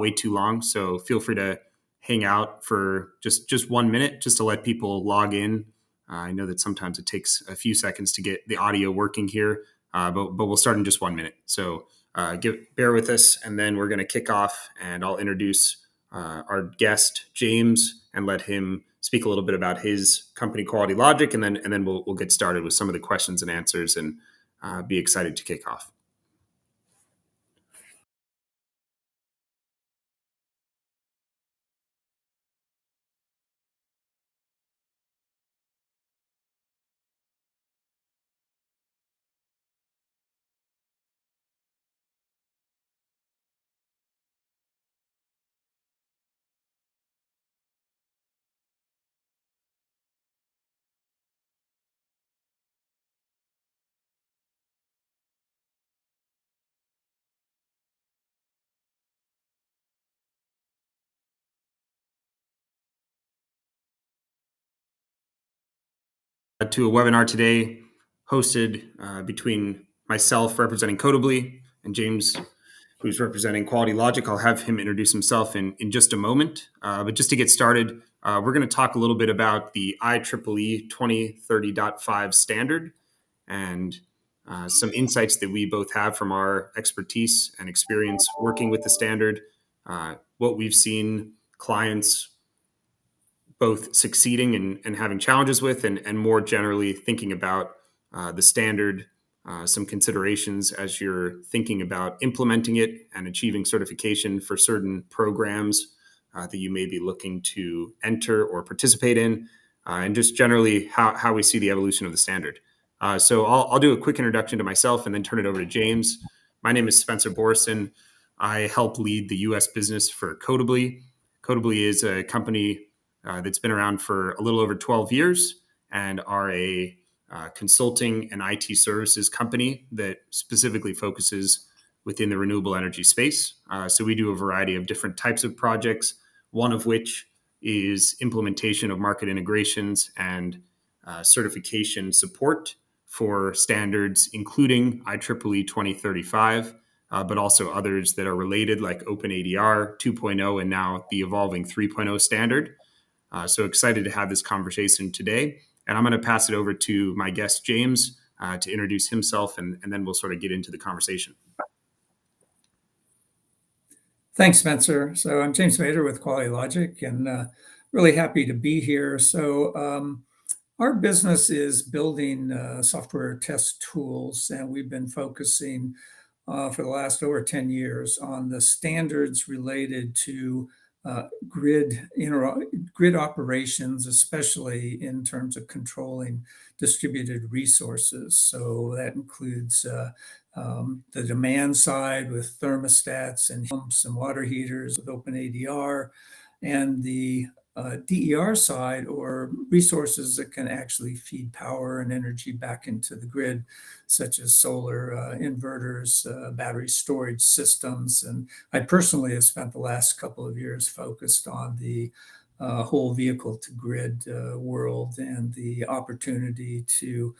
way too long, so feel free to hang out for just 1 minute just to let people log in. I know that sometimes it takes a few seconds to get the audio working here, but we'll start in just 1 minute. So bear with us, and then we're going to kick off, and I'll introduce our guest, James, and let him speak a little bit about his company, QualityLogic, and then we'll get started with some of the questions and answers, and be excited to kick off. To a webinar today hosted between myself representing Codibly and James, who's representing QualityLogic. I'll have him introduce himself in just a moment. But just to get started, we're going to talk a little bit about the IEEE 2030.5 standard and some insights that we both have from our expertise and experience working with the standard, what we've seen clients both succeeding and having challenges with, and more generally thinking about the standard, some considerations as you're thinking about implementing it and achieving certification for certain programs that you may be looking to enter or participate in, and just generally how we see the evolution of the standard. So I'll do a quick introduction to myself and then turn it over to James. My name is Spencer Borson. I help lead the U.S. business for Codibly. Codibly is a company that's been around for a little over 12 years and are a consulting and IT services company that specifically focuses within the renewable energy space. So we do a variety of different types of projects, one of which is implementation of market integrations and certification support for standards, including IEEE 2030.5, but also others that are related, like OpenADR 2.0 and now the evolving 3.0 standard. So excited to have this conversation today. And I'm going to pass it over to my guest, James, to introduce himself, and then we'll sort of get into the conversation. Thanks, Spencer. So I'm James Mader with QualityLogic, and really happy to be here. So our business is building software test tools, and we've been focusing for the last over 10 years on the standards related to grid operations, especially in terms of controlling distributed resources. So that includes the demand side with thermostats and pumps and water heaters with OpenADR, and the DER side, or resources that can actually feed power and energy back into the grid, such as solar, inverters, battery storage systems. And I personally have spent the last couple of years focused on the whole vehicle to grid world and the opportunity to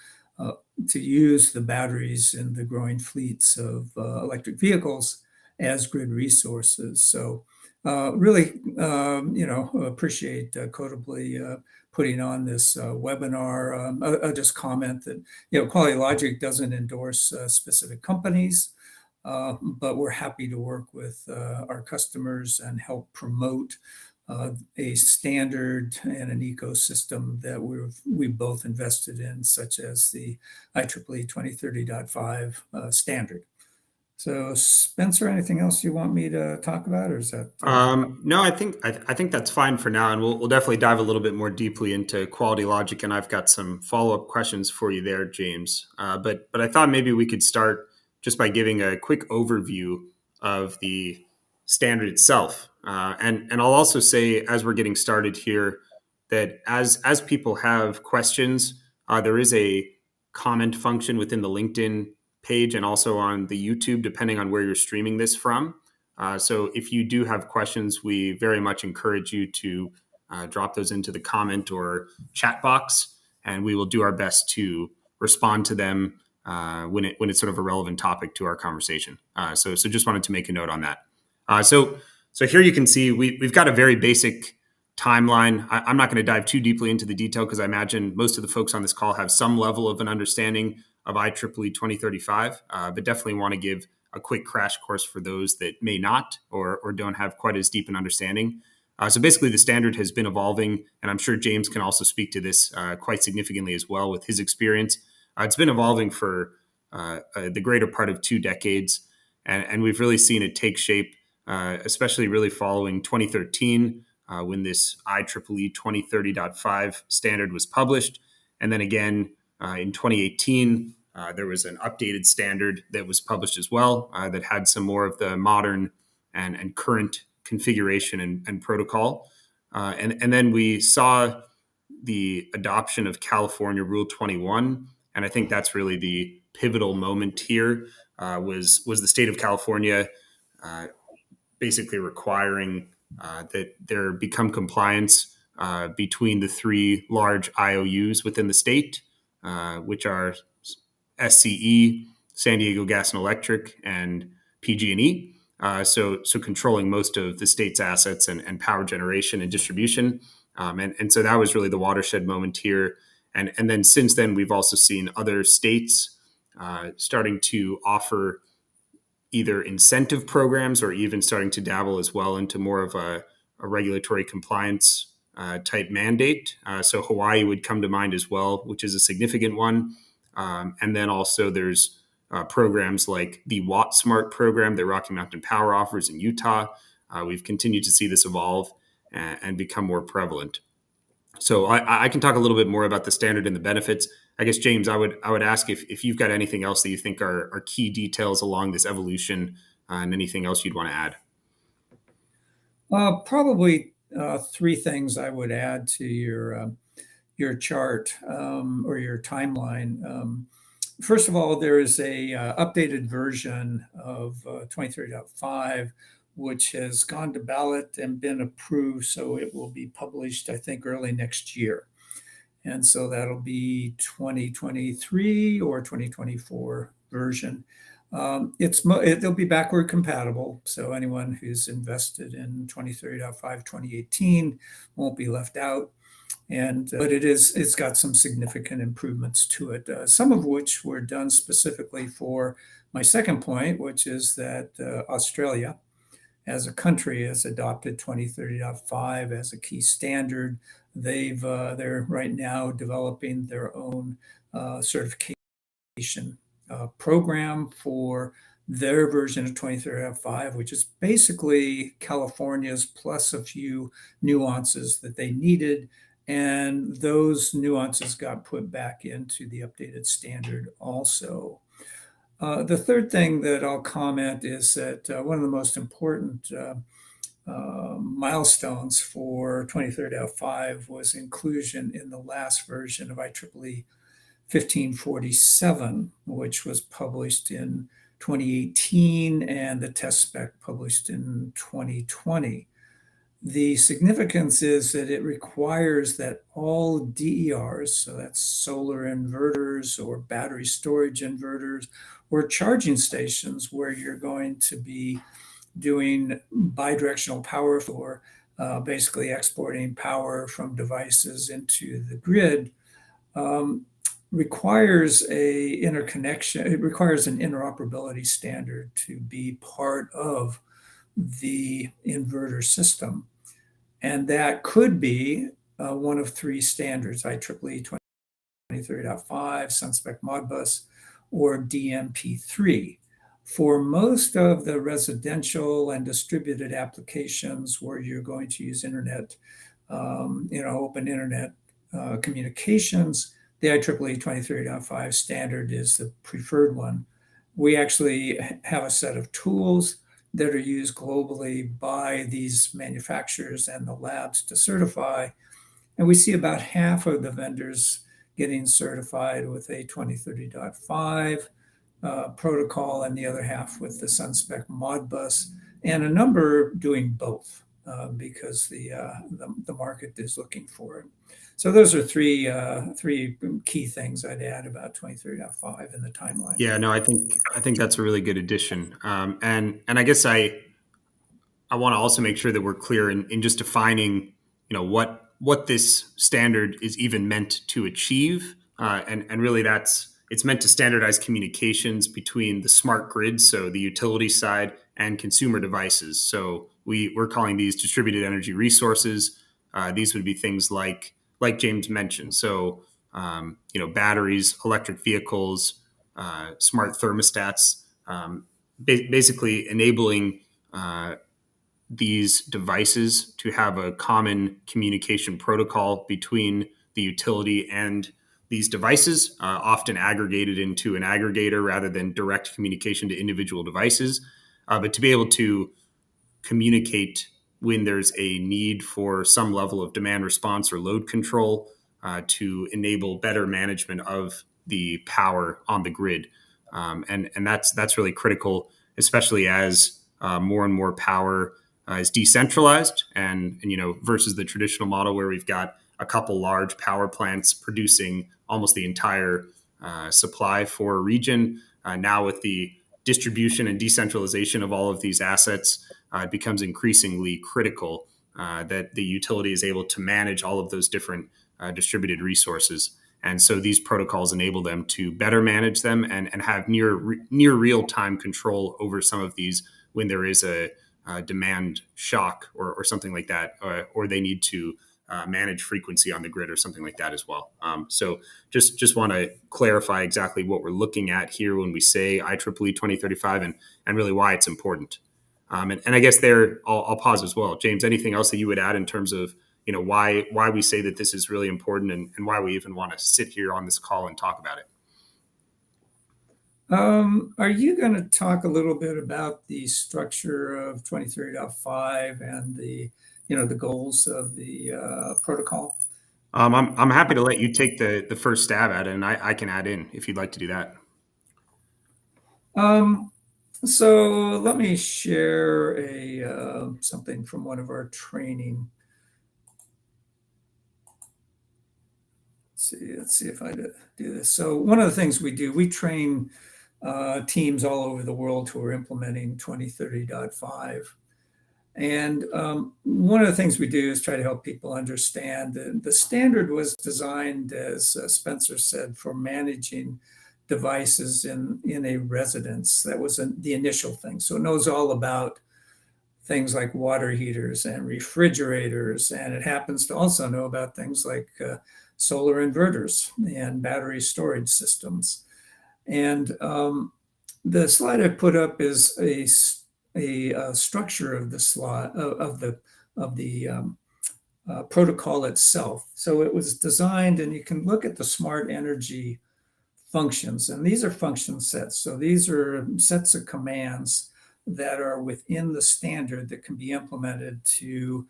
use the batteries in the growing fleets of electric vehicles as grid resources. So really, appreciate Codibly putting on this webinar. I'll just comment that, QualityLogic doesn't endorse specific companies, but we're happy to work with our customers and help promote a standard and an ecosystem that we've both invested in, such as the IEEE 2030.5 standard. So, Spencer, anything else you want me to talk about, or is that? No, I think that's fine for now, and we'll definitely dive a little bit more deeply into QualityLogic, and I've got some follow-up questions for you there, James. But I thought maybe we could start just by giving a quick overview of the standard itself, and I'll also say, as we're getting started here, that as people have questions, there is a comment function within the LinkedIn page and also on the YouTube, depending on where you're streaming this from. So if you do have questions, we very much encourage you to drop those into the comment or chat box, and we will do our best to respond to them when it's sort of a relevant topic to our conversation. So just wanted to make a note on that. So So here you can see we've got a very basic timeline. I'm not going to dive too deeply into the detail because I imagine most of the folks on this call have some level of an understanding of IEEE 2035, but definitely want to give a quick crash course for those that may not or don't have quite as deep an understanding. So basically, the standard has been evolving, and I'm sure James can also speak to this quite significantly as well with his experience. It's been evolving for the greater part of 2 decades, and we've really seen it take shape, especially really following 2013 when this IEEE 2030.5 standard was published. And then again in 2018, there was an updated standard that was published as well that had some more of the modern and current configuration and protocol. And then we saw the adoption of California Rule 21, and I think that's really the pivotal moment here. Was the state of California uh, basically requiring that there become compliance between the three large IOUs within the state, which are SCE, San Diego Gas and Electric, and PG&E. So controlling most of the state's assets and power generation and distribution. And so that was really the watershed moment here. And then since then, we've also seen other states starting to offer either incentive programs or even starting to dabble as well into more of a regulatory compliance type mandate. So Hawaii would come to mind as well, which is a significant one. And then also there's programs like the Watt Smart program that Rocky Mountain Power offers in Utah. We've continued to see this evolve and become more prevalent. So I can talk a little bit more about the standard and the benefits. I guess James, I would ask if you've got anything else that you think are key details along this evolution, and anything else you'd want to add. Probably three things I would add to your chart or your timeline. First of all, there is a updated version of 23.5, which has gone to ballot and been approved. So it will be published, I think, early next year. And so that'll be 2023 or 2024 version. It'll be backward compatible. So anyone who's invested in 23.5 2018 won't be left out. But it's got some significant improvements to it, some of which were done specifically for my second point, which is that Australia as a country has adopted 2030.5 as a key standard. They're right now developing their own certification program for their version of 2030.5, which is basically California's plus a few nuances that they needed. And those nuances got put back into the updated standard also. The third thing that I'll comment is that one of the most important milestones for 2030.5 was inclusion in the last version of IEEE 1547, which was published in 2018 and the test spec published in 2020. The significance is that it requires that all DERs, so that's solar inverters or battery storage inverters or charging stations where you're going to be doing bidirectional power for basically exporting power from devices into the grid, requires a interconnection. It requires an interoperability standard to be part of the inverter system. And that could be one of three standards, IEEE 2030.5, Sunspec Modbus, or DMP3. For most of the residential and distributed applications where you're going to use internet, open internet communications, the IEEE 2030.5 standard is the preferred one. We actually have a set of tools that are used globally by these manufacturers and the labs to certify. And we see about half of the vendors getting certified with a 2030.5 protocol and the other half with the Sunspec Modbus, and a number doing both because the market is looking for it. So those are three key things I'd add about 23.5 in the timeline. Yeah, no, I think that's a really good addition. And I guess I want to also make sure that we're clear in just defining, what this standard is even meant to achieve, and really it's meant to standardize communications between the smart grid, so the utility side, and consumer devices. So we're calling these distributed energy resources. These would be things like James mentioned. So batteries, electric vehicles, smart thermostats, basically enabling these devices to have a common communication protocol between the utility and these devices, often aggregated into an aggregator rather than direct communication to individual devices. But to be able to communicate when there's a need for some level of demand response or load control, to enable better management of the power on the grid. And that's really critical, especially as more and more power is decentralized, and versus the traditional model where we've got a couple large power plants producing almost the entire supply for a region. Now with the distribution and decentralization of all of these assets, it becomes increasingly critical that the utility is able to manage all of those different distributed resources. And so these protocols enable them to better manage them and have near real time control over some of these when there is a demand shock or something like that, or they need to manage frequency on the grid or something like that as well. So just want to clarify exactly what we're looking at here when we say IEEE 2035 and really why it's important. And I guess there I'll pause as well. James, anything else that you would add in terms of why we say that this is really important and why we even want to sit here on this call and talk about it? Are you going to talk a little bit about the structure of 2030.5 and the goals of the protocol? I'm happy to let you take the first stab at it, and I can add in if you'd like to do that. So let me share something from one of our training. Let's see if I do this. So one of the things we do, we train teams all over the world who are implementing 2030.5. And one of the things we do is try to help people understand that the standard was designed, as Spencer said, for managing devices in a residence. That was the initial thing. So it knows all about things like water heaters and refrigerators, and it happens to also know about things like solar inverters and battery storage systems. And the slide I put up is a structure of the slide of the protocol itself. So it was designed, and you can look at the smart energy functions, and these are function sets. So these are sets of commands that are within the standard that can be implemented to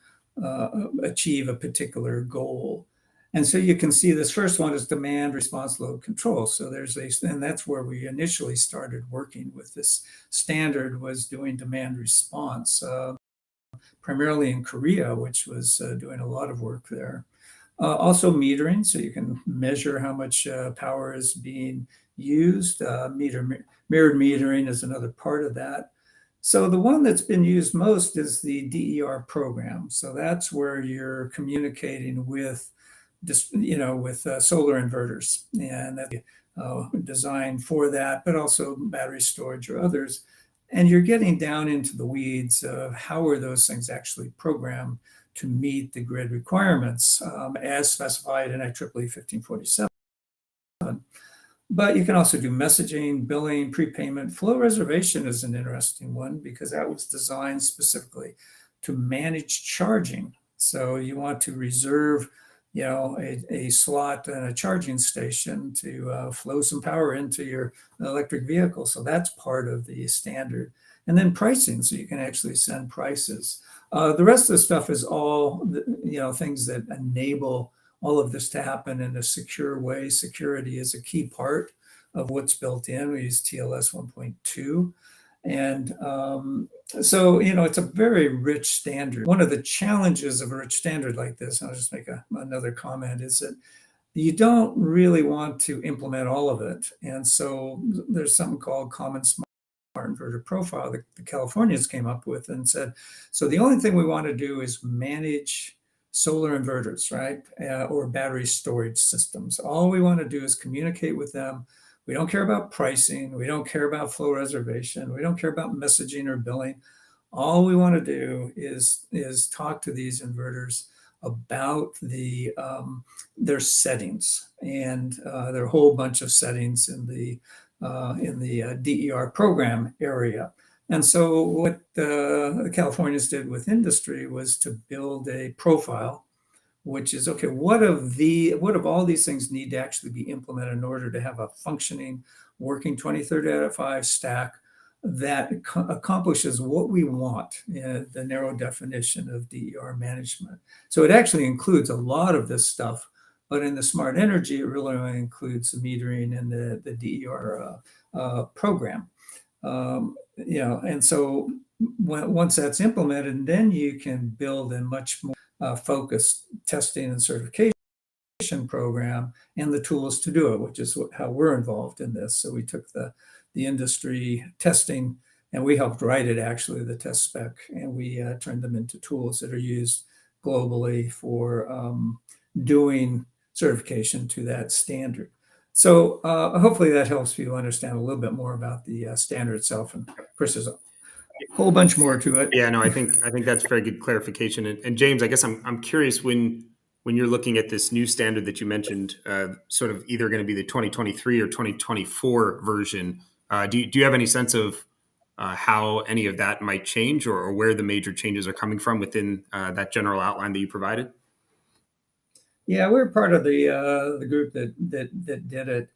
achieve a particular goal. And so you can see this first one is demand response load control. So and that's where we initially started working with this standard, was doing demand response, primarily in Korea, which was doing a lot of work there. Also metering, so you can measure how much power is being used. Mirrored metering is another part of that. So the one that's been used most is the DER program. So that's where you're communicating with solar inverters, and that's designed for that, but also battery storage or others. And you're getting down into the weeds of how are those things actually programmed to meet the grid requirements as specified in IEEE 1547. But you can also do messaging, billing, prepayment. Flow reservation is an interesting one because that was designed specifically to manage charging. So you want to reserve a slot and a charging station to flow some power into your electric vehicle. So that's part of the standard. And then pricing, so you can actually send prices. The rest of the stuff is all things that enable all of this to happen in a secure way. Security is a key part of what's built in. We use TLS 1.2. And so, it's a very rich standard. One of the challenges of a rich standard like this, and I'll just make another comment, is that you don't really want to implement all of it. And so there's something called common smart inverter profile that the Californians came up with and said, so the only thing we want to do is manage solar inverters, right? Or battery storage systems. All we want to do is communicate with them. We don't care about pricing. We don't care about flow reservation. We don't care about messaging or billing. All we want to do is talk to these inverters about their settings, and there are a whole bunch of settings in the DER program area. And so what the Californians did with industry was to build a profile, which is, okay, what of all these things need to actually be implemented in order to have a functioning, working 2030.5 stack that accomplishes what we want, the narrow definition of DER management. So it actually includes a lot of this stuff, but in the smart energy, it really only includes the metering and the DER program. And so once that's implemented, then you can build a much more focused testing and certification program and the tools to do it, which is how we're involved in this. So we took the industry testing and we helped write it, actually, the test spec, and we turned them into tools that are used globally for doing certification to that standard. So hopefully that helps you understand a little bit more about the standard itself. And of course, there's a whole bunch more to it. Yeah, no, I think that's very good clarification. And James, I guess I'm curious, when you're looking at this new standard that you mentioned, sort of either going to be the 2023 or 2024 version, do you have any sense of how any of that might change, or where the major changes are coming from within that general outline that you provided? Yeah, we're part of the group that did it.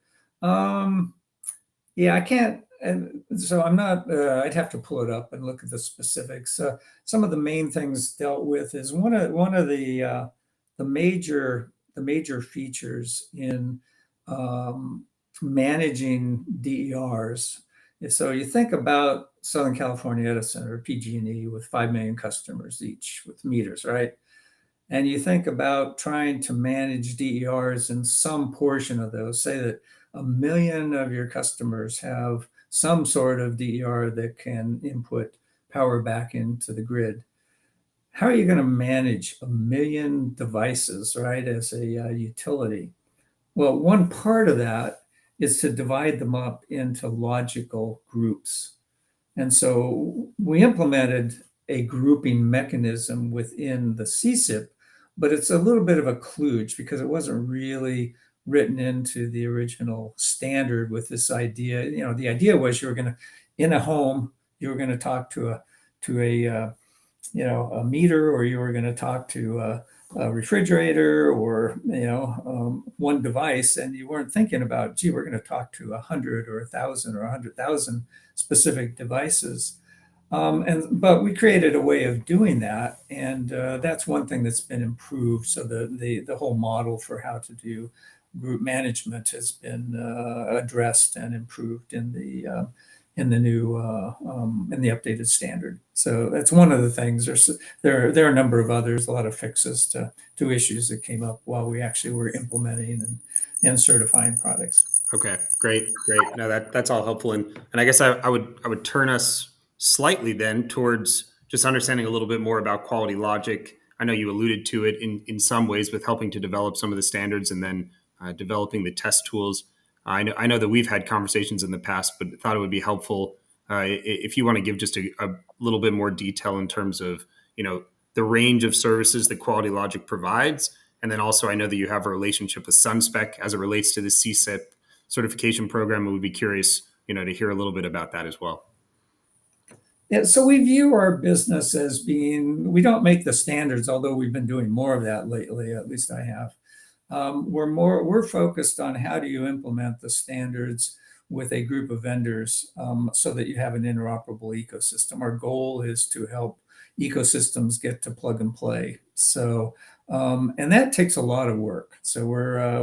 Yeah, I can't, and so I'm not. I'd have to pull it up and look at the specifics. Some of the main things dealt with is one of the major features in managing DERs. So you think about Southern California Edison, or PG&E, with 5 million customers each with meters, right? And you think about trying to manage DERs in some portion of those. Say that 1 million of your customers have some sort of DER that can input power back into the grid. How are you going to manage 1 million devices, right, as a utility? Well, one part of that is to divide them up into logical groups. And so we implemented a grouping mechanism within the CSIP, but it's a little bit of a kludge because it wasn't really written into the original standard with this idea. The idea was you were going to, in a home, you were going to talk to a meter, or you were going to talk to a refrigerator, or one device, and you weren't thinking about, gee, we're going to talk to 100 or 1,000 or 100,000 specific devices. But we created a way of doing that, and that's one thing that's been improved. So the whole model for how to do group management has been addressed and improved in the new in the updated standard. So that's one of the things. There are a number of others, a lot of fixes to issues that came up while we actually were implementing and certifying products. Okay, great. No, that's all helpful. And I guess I would turn us slightly then towards just understanding a little bit more about QualityLogic. I know you alluded to it in some ways with helping to develop some of the standards and then developing the test tools. I know that we've had conversations in the past, but thought it would be helpful if you want to give just a little bit more detail in terms of the range of services that QualityLogic provides, and then also I know that you have a relationship with SunSpec as it relates to the CSIP certification program. I would be curious, to hear a little bit about that as well. Yeah, so we view our business as being, we don't make the standards, although we've been doing more of that lately, at least I have. We're focused on how do you implement the standards with a group of vendors so that you have an interoperable ecosystem. Our goal is to help ecosystems get to plug and play. So, and that takes a lot of work. So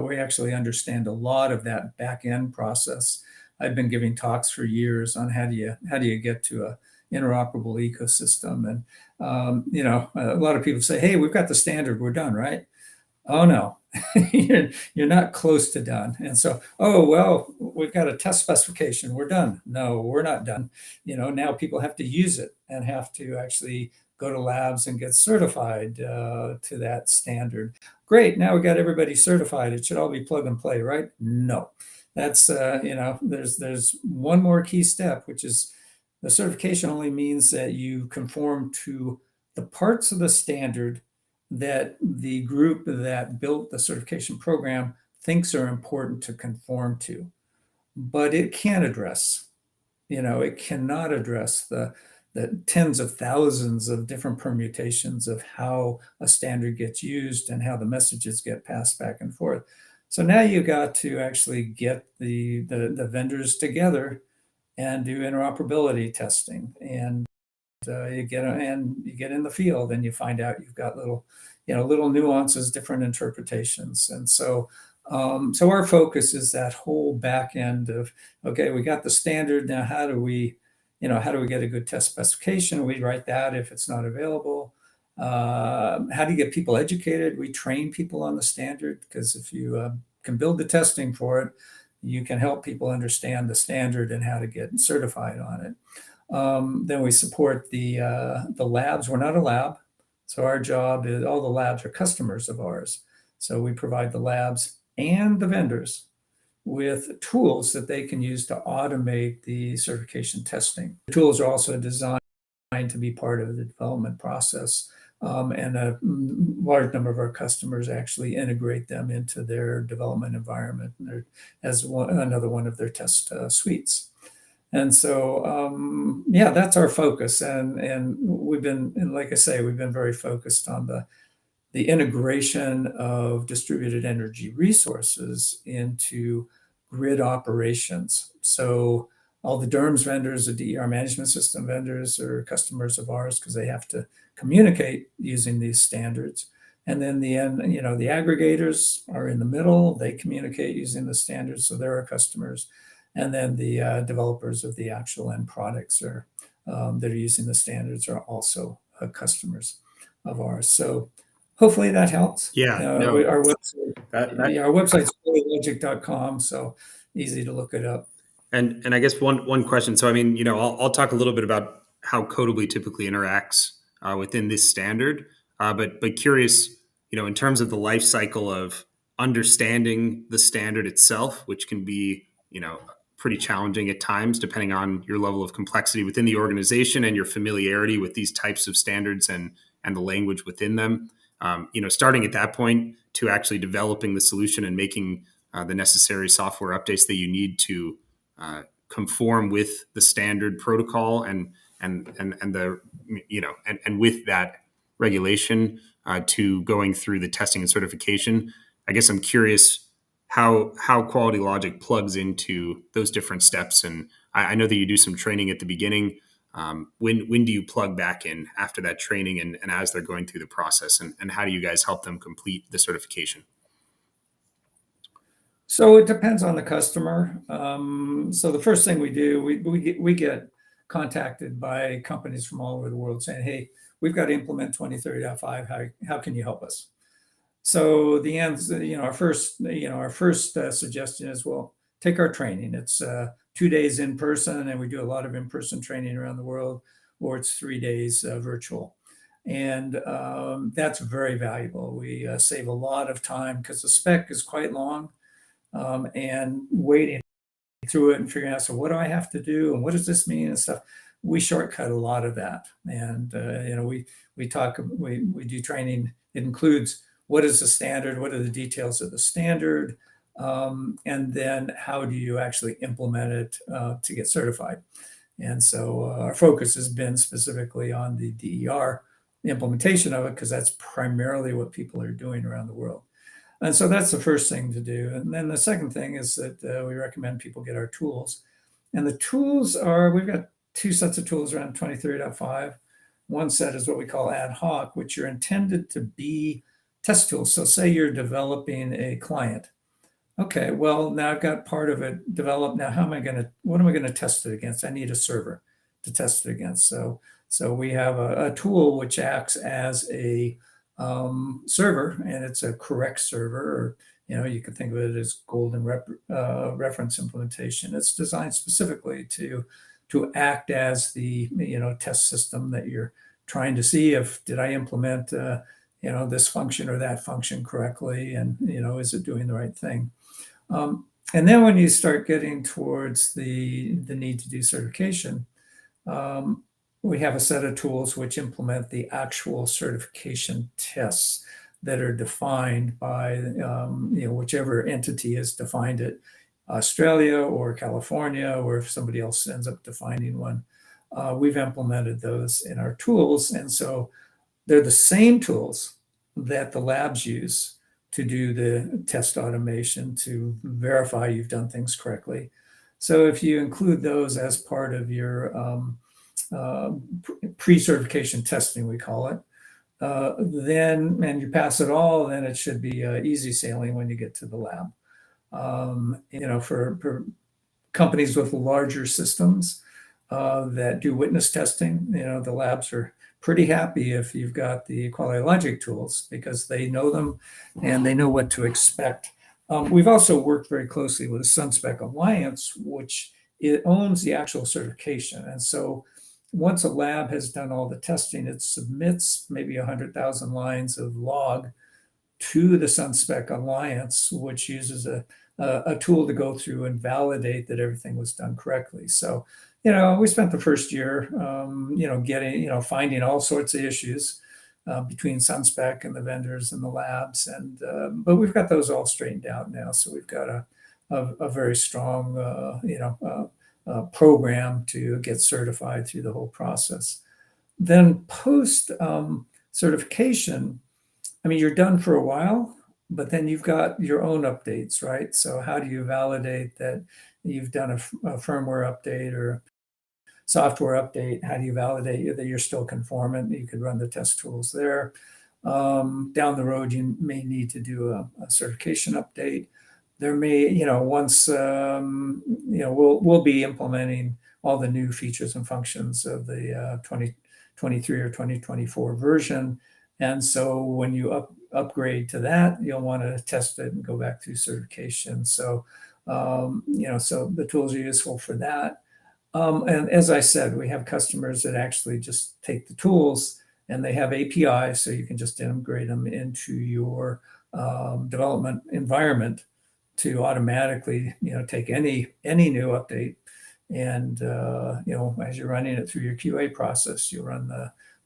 we actually understand a lot of that back end process. I've been giving talks for years on how do you get to a interoperable ecosystem. And a lot of people say, hey, we've got the standard, we're done, right? Oh no, you're not close to done. And so, oh, well, we've got a test specification. We're done. No, we're not done. Now people have to use it and have to actually go to labs and get certified to that standard. Great. Now we got everybody certified. It should all be plug and play, right? No, that's, there's one more key step, which is the certification only means that you conform to the parts of the standard that the group that built the certification program thinks are important to conform to. But it can't address, it cannot address the tens of thousands of different permutations of how a standard gets used and how the messages get passed back and forth. So now you got to actually get the vendors together and do interoperability testing. And you get in the field and you find out you've got little nuances, different interpretations. And so our focus is that whole back end of, okay, we got the standard. Now, how do we get a good test specification? We write that if it's not available. How do you get people educated? We train people on the standard, because if you can build the testing for it, you can help people understand the standard and how to get certified on it. Then we support the labs. We're not a lab, so our job is, all the labs are customers of ours. So we provide the labs and the vendors with tools that they can use to automate the certification testing. The tools are also designed to be part of the development process. And a large number of our customers actually integrate them into their development environment as another one of their test suites. And so, that's our focus. And we've been, and like I say, we've been very focused on the integration of distributed energy resources into grid operations. So all the DERMS vendors, the DER management system vendors, are customers of ours because they have to communicate using these standards. And then the aggregators are in the middle. They communicate using the standards, so they're our customers. And then the developers of the actual end products that are using the standards are also customers of ours. So hopefully that helps. Yeah, no, Our website, that our website's QualityLogic.com, so easy to look it up. And I guess one question. So I mean, I'll talk a little bit about how Codibly typically interacts within this standard, but curious, in terms of the life cycle of understanding the standard itself, which can be, pretty challenging at times, depending on your level of complexity within the organization and your familiarity with these types of standards and the language within them. Starting at that point to actually developing the solution and making the necessary software updates that you need to conform with the standard protocol and the and with that regulation to going through the testing and certification. I guess I'm curious how QualityLogic plugs into those different steps. And I know that you do some training at the beginning. When do you plug back in after that training and as they're going through the process, and how do you guys help them complete the certification? So it depends on the customer. So the first thing we do, we get contacted by companies from all over the world saying, "Hey, we've got to implement 2030.5. How can you help us?" So the answer, our first suggestion is, well, take our training. It's 2 days in person, and we do a lot of in-person training around the world, or it's 3 days virtual. And that's very valuable. We save a lot of time because the spec is quite long, and waiting through it and figuring out, so what do I have to do? And what does this mean and stuff? We shortcut a lot of that. And, we do training. It includes what is the standard, what are the details of the standard, and then how do you actually implement it to get certified. And so our focus has been specifically on the DER implementation of it, because that's primarily what people are doing around the world. And so that's the first thing to do. And then the second thing is that we recommend people get our tools. And the tools we've got two sets of tools around 2030.5. One set is what we call ad hoc, which are intended to be test tools. So say you're developing a client. Okay, well, now I've got part of it developed. Now, what am I going to test it against? I need a server to test it against. So we have a tool which acts as a server, and it's a correct server, or you can think of it as golden reference implementation. It's designed specifically to act as the test system that you're trying to see if did I implement this function or that function correctly, and is it doing the right thing. And then when you start getting towards the need to do certification, we have a set of tools which implement the actual certification tests that are defined by whichever entity has defined it, Australia or California, or if somebody else ends up defining one. We've implemented those in our tools, and so they're the same tools that the labs use to do the test automation to verify you've done things correctly. So if you include those as part of your pre-certification testing, we call it, and you pass it all, then it should be easy sailing when you get to the lab. For companies with larger systems that do witness testing, the labs are pretty happy if you've got the QualityLogic tools, because they know them and they know what to expect. We've also worked very closely with the SunSpec Alliance, which it owns the actual certification. And so once a lab has done all the testing, it submits maybe 100,000 lines of log to the SunSpec Alliance, which uses a tool to go through and validate that everything was done correctly. So, we spent the first year, finding all sorts of issues between SunSpec and the vendors and the labs, but we've got those all straightened out now. So we've got a very strong, program to get certified through the whole process. Then post certification, you're done for a while, but then you've got your own updates, right? So how do you validate that you've done a firmware update or software update? How do you validate that you're still conformant? You could run the test tools there. Down the road, you may need to do a certification update. There may, once, we'll be implementing all the new features and functions of the 2023 or 2024 version. And so when you upgrade to that, you'll want to test it and go back through certification. So, so the tools are useful for that. And as I said, we have customers that actually just take the tools and they have APIs, so you can just integrate them into your development environment to automatically, take any new update, and as you're running it through your QA process, you run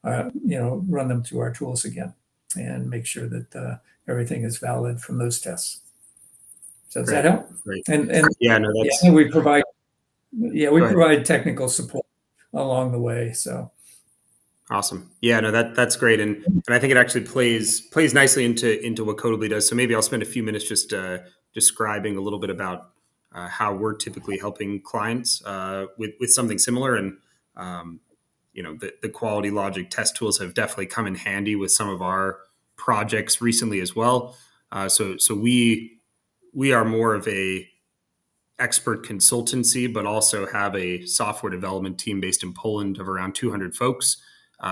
them through our tools again and make sure that everything is valid from those tests. So does that help? Great. And yeah, no, that's we provide provide technical support along the way. So awesome. Yeah, no, that's great, and I think it actually plays nicely into what Codibly does. So maybe I'll spend a few minutes just describing a little bit about how we're typically helping clients with something similar. And the QualityLogic test tools have definitely come in handy with some of our projects recently as well. So we are more of a expert consultancy, but also have a software development team based in Poland of around 200 folks.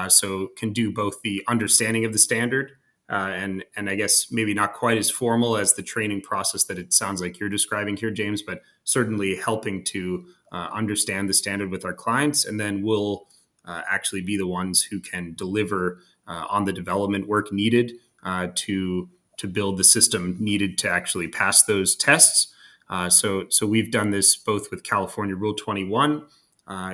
So can do both the understanding of the standard and I guess maybe not quite as formal as the training process that it sounds like you're describing here, James, but certainly helping to understand the standard with our clients. And then we'll actually be the ones who can deliver on the development work needed to build the system needed to actually pass those tests. So we've done this both with California Rule 21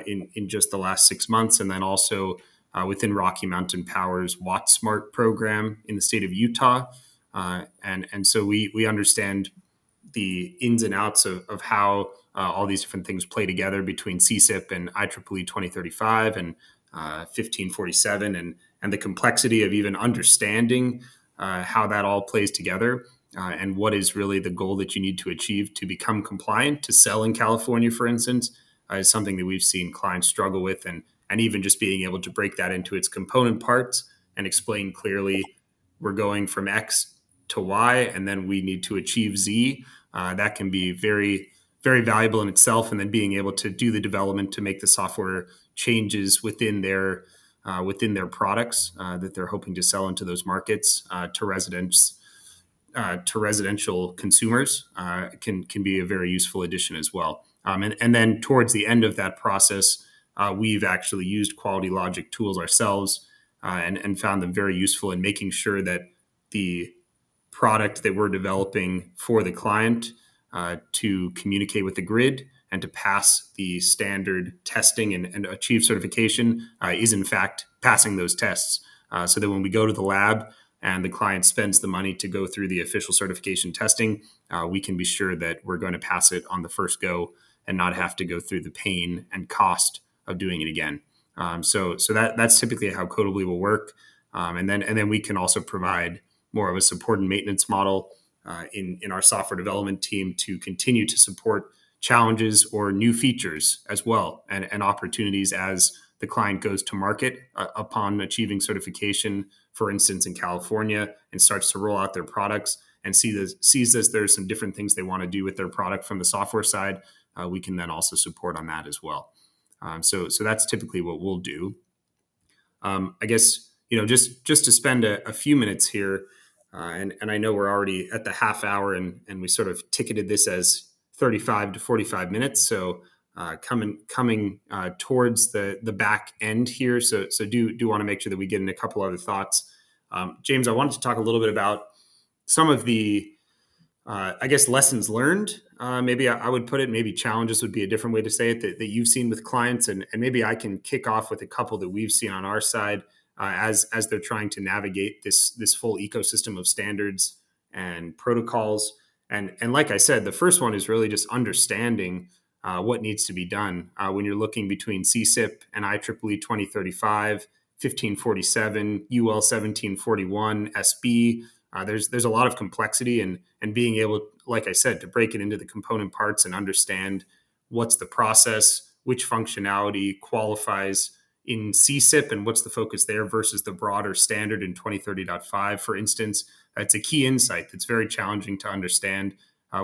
in just the last 6 months, and then also within Rocky Mountain Power's WattSmart program in the state of Utah. And so we understand the ins and outs of how all these different things play together between CSIP and IEEE 2030.5 and 1547, and the complexity of even understanding how that all plays together. And what is really the goal that you need to achieve to become compliant to sell in California, for instance, is something that we've seen clients struggle with. And even just being able to break that into its component parts and explain clearly, we're going from X to Y, and then we need to achieve Z. That can be very, very valuable in itself. And then being able to do the development to make the software changes within their within their products that they're hoping to sell into those markets to residents. To residential consumers can be a very useful addition as well. And then towards the end of that process, we've actually used QualityLogic tools ourselves and found them very useful in making sure that the product that we're developing for the client to communicate with the grid and to pass the standard testing and achieve certification is in fact passing those tests. So that when we go to the lab and the client spends the money to go through the official certification testing, we can be sure that we're going to pass it on the first go and not have to go through the pain and cost of doing it again. So that's typically how Codibly will work. And then we can also provide more of a support and maintenance model in our software development team to continue to support challenges or new features as well, and opportunities as the client goes to market upon achieving certification, for instance, in California, and starts to roll out their products and sees that there's some different things they want to do with their product from the software side. We can then also support on that as well. So that's typically what we'll do. I guess, just to spend a few minutes here, and I know we're already at the half hour, and we sort of ticketed this as 35 to 45 minutes. So coming towards the back end here. So do want to make sure that we get in a couple other thoughts. James, I wanted to talk a little bit about some of the I guess lessons learned. Maybe I would put it. Maybe challenges would be a different way to say it that you've seen with clients, and maybe I can kick off with a couple that we've seen on our side as they're trying to navigate this full ecosystem of standards and protocols. And like I said, the first one is really just understanding what needs to be done when you're looking between CSIP and IEEE 2035, 1547, UL 1741, SB. There's a lot of complexity, and being able, like I said, to break it into the component parts and understand what's the process, which functionality qualifies in CSIP, and what's the focus there versus the broader standard in 2030.5, for instance. It's a key insight that's very challenging to understand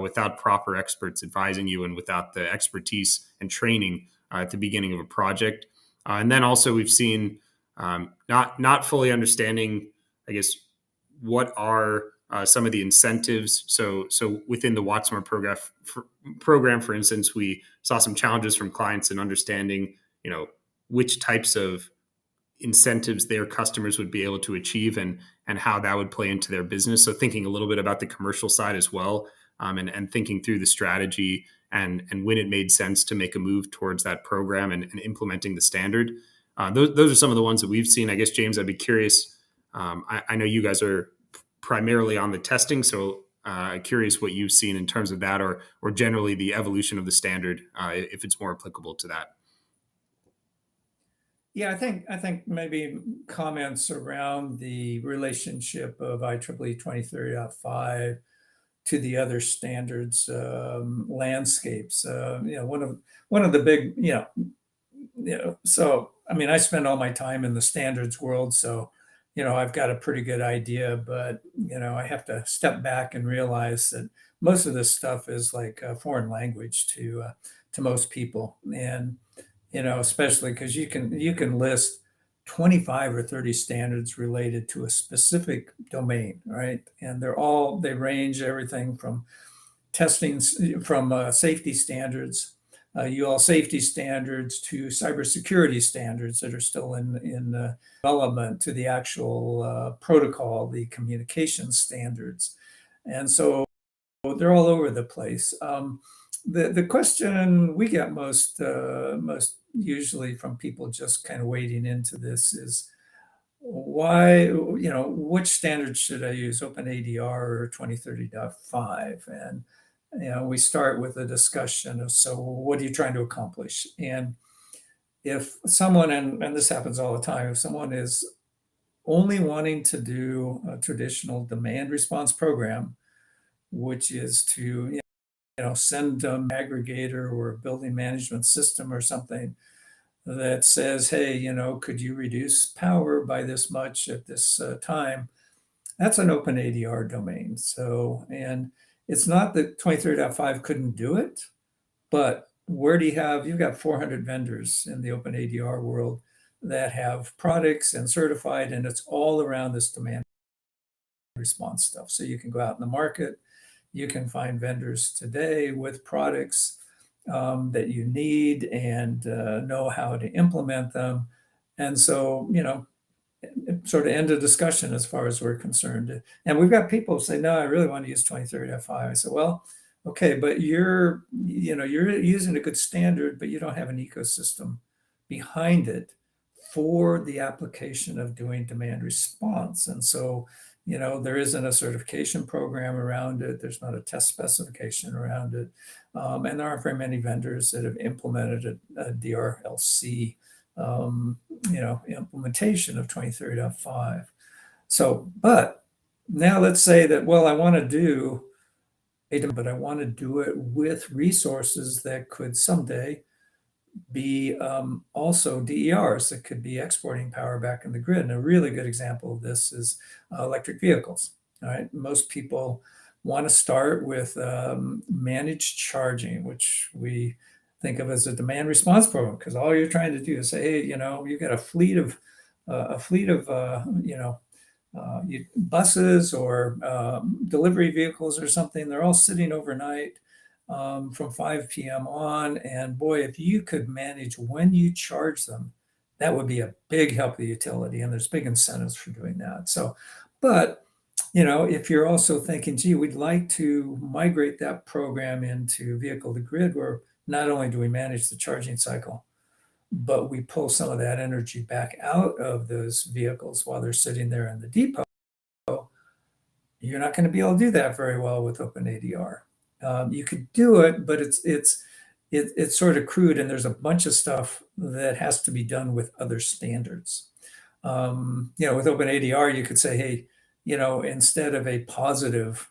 without proper experts advising you and without the expertise and training at the beginning of a project. And then also we've seen not fully understanding, I guess, what are some of the incentives. So within the WattSmart program, for instance, we saw some challenges from clients in understanding, which types of incentives their customers would be able to achieve and how that would play into their business. So thinking a little bit about the commercial side as well, and thinking through the strategy and when it made sense to make a move towards that program and implementing the standard. Those are some of the ones that we've seen. I guess, James, I'd be curious. I know you guys are primarily on the testing, so curious what you've seen in terms of that, or generally the evolution of the standard, if it's more applicable to that. Yeah, I think maybe comments around the relationship of IEEE 2030.5 to the other standards landscapes. One of the big, so I mean, I spend all my time in the standards world, so I've got a pretty good idea, but I have to step back and realize that most of this stuff is like a foreign language to most people, and especially because you can list 25 or 30 standards related to a specific domain, right? And they range everything from testing, from safety standards, UL safety standards, to cybersecurity standards that are still in development, to the actual protocol, the communication standards. And so they're all over the place. The question we get most usually from people just kind of wading into this is, why, which standards should I use, OpenADR or 2030.5? And we start with a discussion of, so what are you trying to accomplish? And if someone, and this happens all the time, if someone is only wanting to do a traditional demand response program, which is to send an aggregator or a building management system or something that says, hey, could you reduce power by this much at this time? That's an OpenADR domain. So, and it's not that 2030.5 couldn't do it, but where do you've got 400 vendors in the OpenADR world that have products and certified, and it's all around this demand response stuff. So you can go out in the market, you can find vendors today with products that you need and know how to implement them. And so, sort of end of discussion as far as we're concerned. And we've got people say, no, I really want to use 2030.5. I said, well, okay, but you're using a good standard, but you don't have an ecosystem behind it for the application of doing demand response. And so, there isn't a certification program around it. There's not a test specification around it. And there aren't very many vendors that have implemented a DRLC implementation of 2030.5. So, but now let's say that, well, I want to do but I want to do it with resources that could someday be also DERs that could be exporting power back in the grid. And a really good example of this is electric vehicles. All right, most people want to start with managed charging, which we think of as a demand response program, because all you're trying to do is say, hey, you've got a fleet of buses or delivery vehicles or something. They're all sitting overnight from 5 p.m. on. And boy, if you could manage when you charge them, that would be a big help to the utility. And there's big incentives for doing that. So, but if you're also thinking, gee, we'd like to migrate that program into vehicle to grid, where not only do we manage the charging cycle, but we pull some of that energy back out of those vehicles while they're sitting there in the depot, you're not going to be able to do that very well with OpenADR. You could do it, but it's sort of crude, and there's a bunch of stuff that has to be done with other standards. With OpenADR, you could say, hey, instead of a positive,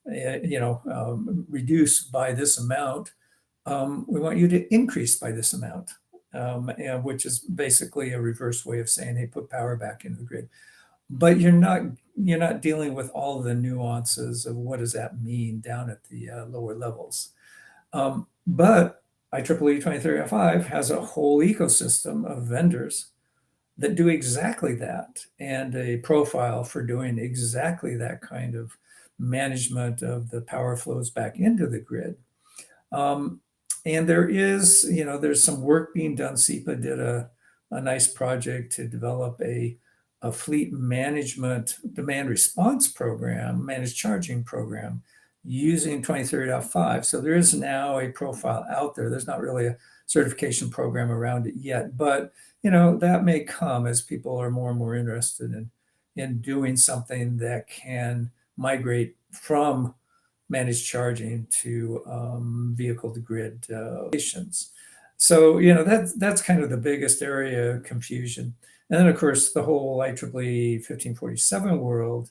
reduce by this amount, we want you to increase by this amount, which is basically a reverse way of saying, hey, put power back into the grid. But you're not dealing with all the nuances of what does that mean down at the lower levels. But IEEE 2030.5 has a whole ecosystem of vendors that do exactly that, and a profile for doing exactly that kind of management of the power flows back into the grid. And there's some work being done. SEPA did a nice project to develop a fleet management demand response program, managed charging program, using 2030.5. So there is now a profile out there. There's not really a certification program around it yet, but that may come as people are more and more interested in doing something that can migrate from managed charging to vehicle to grid stations. So that's kind of the biggest area of confusion. And then of course the whole IEEE 1547 world,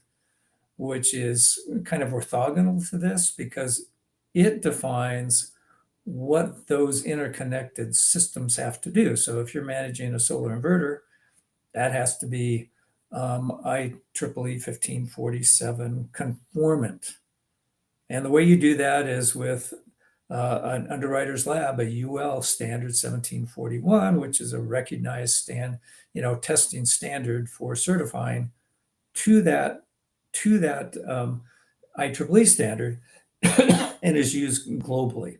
which is kind of orthogonal to this, because it defines what those interconnected systems have to do. So if you're managing a solar inverter, that has to be IEEE 1547 conformant. And the way you do that is with an underwriter's lab, a UL standard 1741, which is a recognized testing standard for certifying to that IEEE standard, and is used globally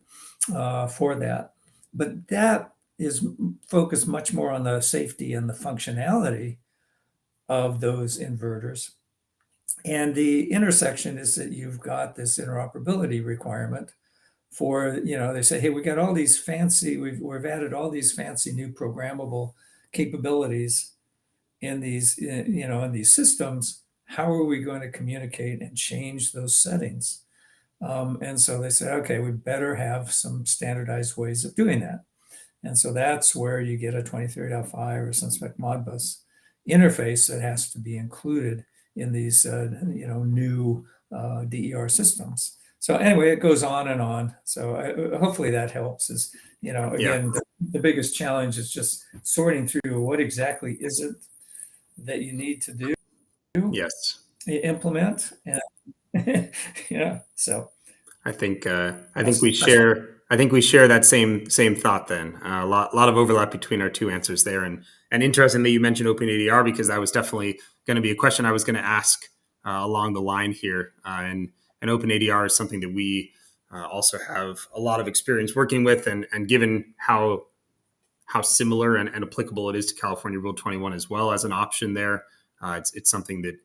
for that. But that is focused much more on the safety and the functionality of those inverters. And the intersection is that you've got this interoperability requirement for, they say, hey, we got all these fancy, we've added all these fancy new programmable capabilities in these, in these systems. How are we going to communicate and change those settings? And so they said, okay, we better have some standardized ways of doing that. And so that's where you get a 2030.5 or some spec Modbus interface that has to be included in these new DER systems. So anyway, it goes on and on. So hopefully that helps. Is again, the biggest challenge is just sorting through what exactly is it that you need to do. Yes. Implement, and so I think we share I think we share that same thought. Then a lot of overlap between our two answers there, and interesting that you mentioned OpenADR, because that was definitely going to be a question I was going to ask along the line here. And OpenADR is something that we also have a lot of experience working with, and given how similar and applicable it is to California Rule 21 as well as an option there, it's something that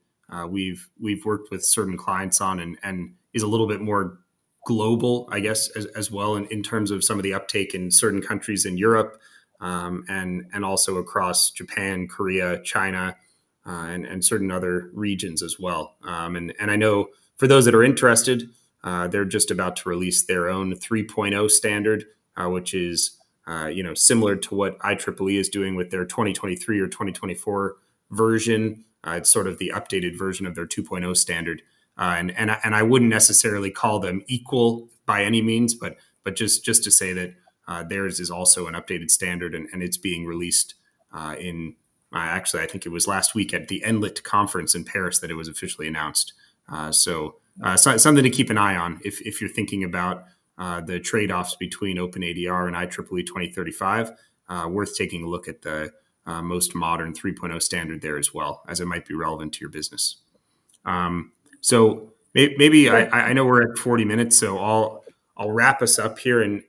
we've worked with certain clients on, and is a little bit more global, I guess, as well in terms of some of the uptake in certain countries in Europe, and also across Japan, Korea, China, and certain other regions as well. And I know for those that are interested, they're just about to release their own 3.0 standard, which is similar to what IEEE is doing with their 2023 or 2024 version. It's sort of the updated version of their 2.0 standard. And I wouldn't necessarily call them equal by any means, but just to say that theirs is also an updated standard, and it's being released in actually, I think it was last week at the NLIT conference in Paris that it was officially announced. So something to keep an eye on if you're thinking about the trade-offs between OpenADR and IEEE 2035. Worth taking a look at the most modern 3.0 standard there as well, as it might be relevant to your business. So maybe I know we're at 40 minutes, so I'll wrap us up here. And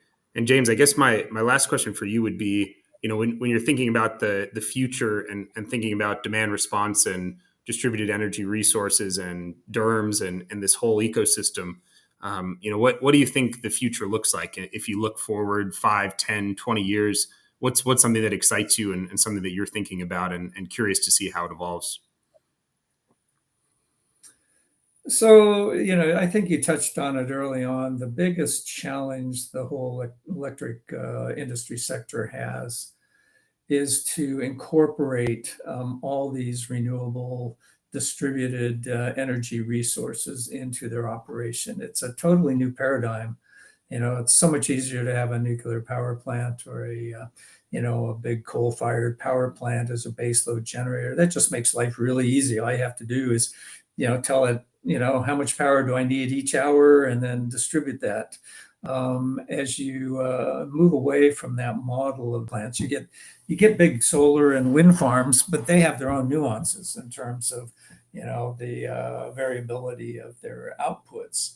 James, I guess my last question for you would be, when you're thinking about the future, and thinking about demand response and distributed energy resources and DERMS and this whole ecosystem, what do you think the future looks like? If you look forward 5, 10, 20 years, what's something that excites you, and something that you're thinking about, and curious to see how it evolves? So, I think you touched on it early on. The biggest challenge the whole electric industry sector has is to incorporate all these renewable distributed energy resources into their operation. It's a totally new paradigm. It's so much easier to have a nuclear power plant, or a big coal-fired power plant as a baseload generator. That just makes life really easy. All you have to do is, tell it, how much power do I need each hour, and then distribute that. As you move away from that model of plants, you get big solar and wind farms, but they have their own nuances in terms of the variability of their outputs.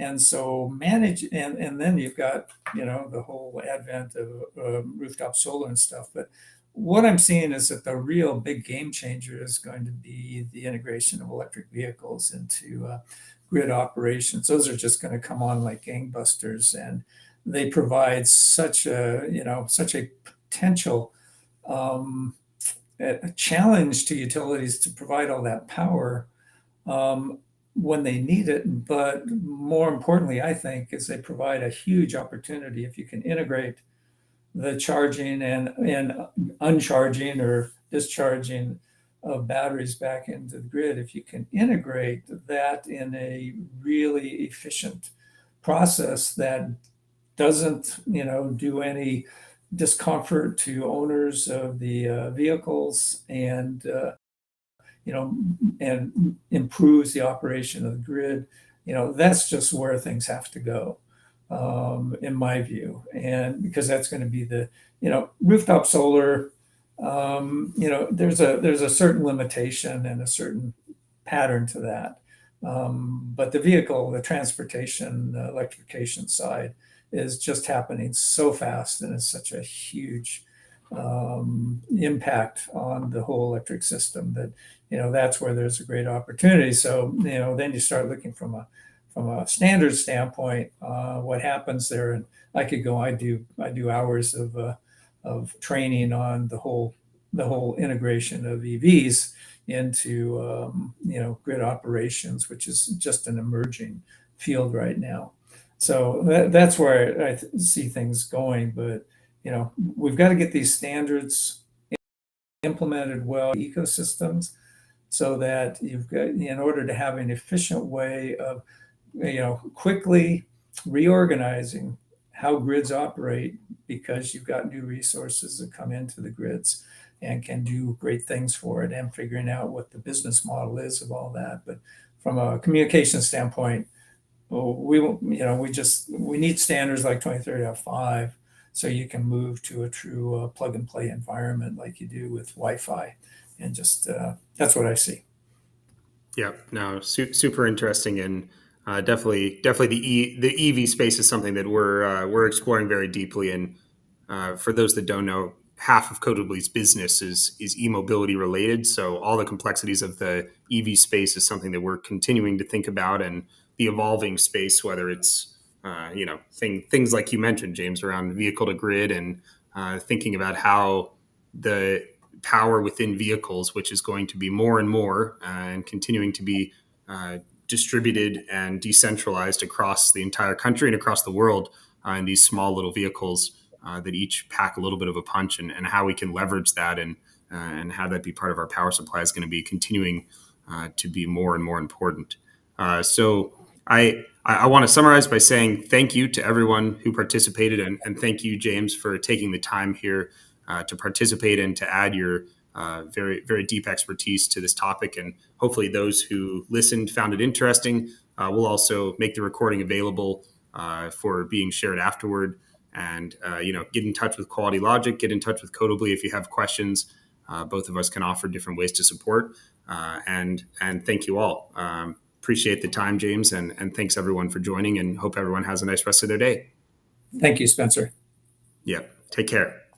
And so and then you've got the whole advent of rooftop solar and stuff. But what I'm seeing is that the real big game changer is going to be the integration of electric vehicles into grid operations. Those are just going to come on like gangbusters, and they provide such a potential a challenge to utilities to provide all that power when they need it. But more importantly, I think, is they provide a huge opportunity if you can integrate the charging and uncharging or discharging of batteries back into the grid. If you can integrate that in a really efficient process that doesn't do any discomfort to owners of the vehicles, and and improves the operation of the grid, that's just where things have to go, in my view. And because that's going to be the, rooftop solar, there's a certain limitation and a certain pattern to that. But the transportation, electrification side is just happening so fast, and it's such a huge impact on the whole electric system that that's where there's a great opportunity. So then you start looking from a standard standpoint, what happens there. And I could go. I do hours of training on the whole integration of EVs into grid operations, which is just an emerging field right now. So that's where I see things going. But we've got to get these standards implemented well, ecosystems, so that you've got, in order to have an efficient way of quickly reorganizing how grids operate, because you've got new resources that come into the grids and can do great things for it, and figuring out what the business model is of all that. But from a communication standpoint, well, we need standards like 2030.5 so you can move to a true plug and play environment like you do with Wi-Fi, and just that's what I see. Yeah, no, super interesting, and definitely the EV space is something that we're exploring very deeply. And for those that don't know, half of Codibly's business is e-mobility related. So all the complexities of the EV space is something that we're continuing to think about, and the evolving space, whether it's things like you mentioned, James, around vehicle to grid, and thinking about how the power within vehicles, which is going to be more and more and continuing to be distributed and decentralized across the entire country and across the world in these small little vehicles that each pack a little bit of a punch, and how we can leverage that, and have that be part of our power supply is going to be continuing to be more and more important. So I want to summarize by saying thank you to everyone who participated, and thank you, James, for taking the time here to participate and to add your very, very deep expertise to this topic. And hopefully those who listened found it interesting. We'll also make the recording available for being shared afterward. And, get in touch with QualityLogic, get in touch with Codibly if you have questions. Both of us can offer different ways to support. And thank you all. Appreciate the time, James, and thanks everyone for joining, and hope everyone has a nice rest of their day. Thank you, Spencer. Yeah, take care.